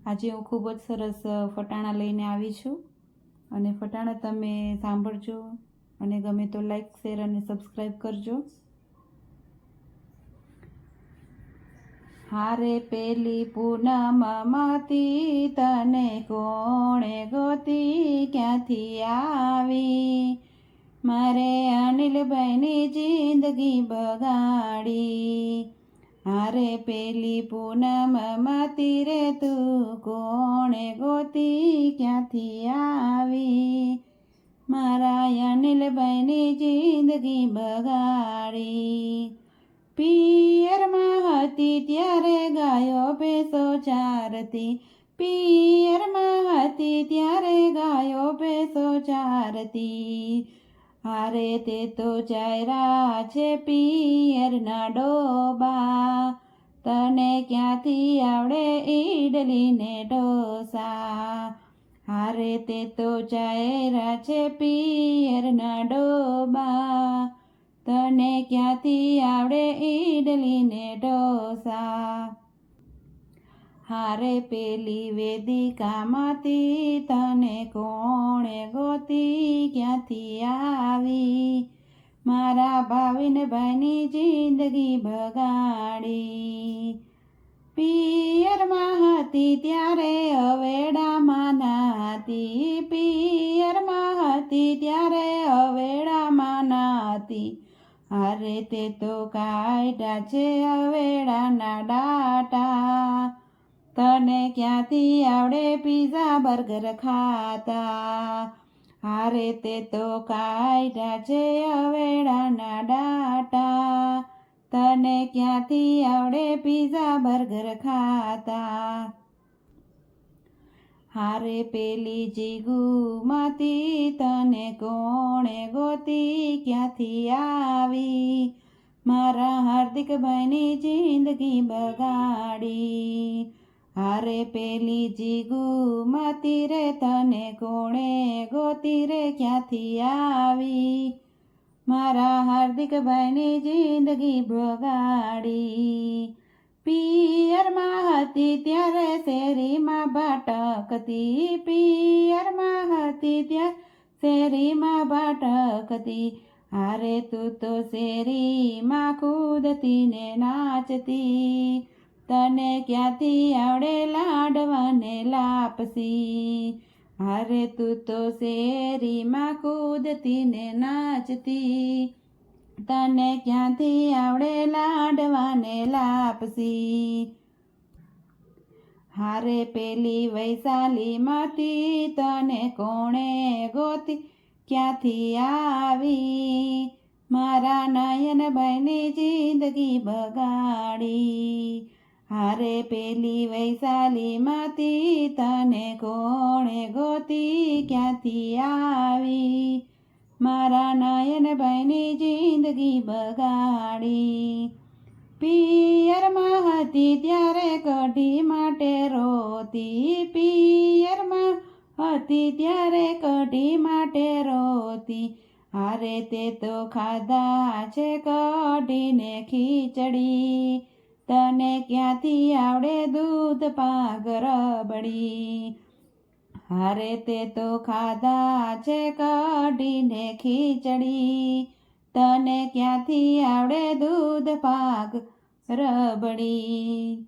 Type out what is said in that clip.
આજે હું ખૂબ જ સરસ ફટાણા લઈને આવી છું અને ફટાણા તમે સાંભળજો અને ગમે તો લાઈક શેર અને સબસ્ક્રાઈબ કરજો. હારે પેલી પૂનમમાંથી તને કોણે ગોતી ક્યાંથી આવી, મારે અનિલભાઈની જિંદગી બગાડી. હારે પેલી પૂનમમાંથી રે તું કોણે ગોતી ક્યાંથી આવી, મારા અનિલભાઈની જિંદગી બગાડી. પિયરમાં હતી ત્યારે ગાયો ભેંસો ચારતી, પિયરમાં હતી ત્યારે ગાયો ભેંસો ચારતી. હારે તે તો ચાયરા છે પિયરના ડોબા, તને ક્યાંથી આવડે ઈડલી ને ઢોસા. હારે તે તો ચાયરા છે પિયરના ડોબા, તને ક્યાંથી આવડે ઈડલી ને ઢોસા. હારે પેલી વેદિકામાંથી તને કોણે ગોતી ક્યાંથી આવી, મારા ભાવિનભાઈની જિંદગી બગાડી. પિયરમાં હતી ત્યારે અવેડામાં નાતી, પિયરમાં હતી ત્યારે અવેડામાં નાતી. હારે તે તો કાઢ્યા છે અવેડાના ડાટા, તને ક્યાંથી આવડે પીઝા બર્ગર ખાતા. હારે તે તો કાઢ્યા છે અવેડાના ડાટા, તને ક્યાંથી આવડે પીઝા બર્ગર ખાતા. હારે પેલી જીગુમાંથી તને કોણે ગોતી ક્યાંથી આવી, મારા હાર્દિકભાઈની જિંદગી બગાડી. હારે પેલી જીગુમાંથી રે તને કોણે ગોતી રે ક્યાંથી આવી, મારા હાર્દિકભાઈની જિંદગી બગાડી. પિયરમાં હતી ત્યારે શેરીમાં ભટકતી, પિયરમાં હતી ત્યારે શેરીમાં ભટકતી. હારે તું તો શેરીમાં કૂદતી ને નાચતી, તને ક્યાંથી આવડે લાડવાને લાપસી. હારે તું તો શેરીમાં કૂદતી ને નાચતી, તને ક્યાંથી આવડે લાડવાને લાપસી. હારે પેલી વૈશાલીમાંથી તને કોણે ગોતી ક્યાંથી આવી, મારા નયનભાઈની જિંદગી બગાડી. હારે પેલી વૈશાલીમાંથી તને કોણે ગોતી ક્યાંથી આવી, મારા નયનભાઈની જિંદગી બગાડી. પિયરમાં હતી ત્યારે કઢી માટે રોતી, પિયરમાં હતી ત્યારે કઢી માટે રોતી. હારે તે તો ખાધા છે કઢી ને ખીચડી, તને ક્યાંથી આવડે દૂધ પાક રબડી. હારે તે તો ખાધા છે કઢી ને ખીચડી, તને ક્યાંથી આવડે દૂધ પાક રબડી.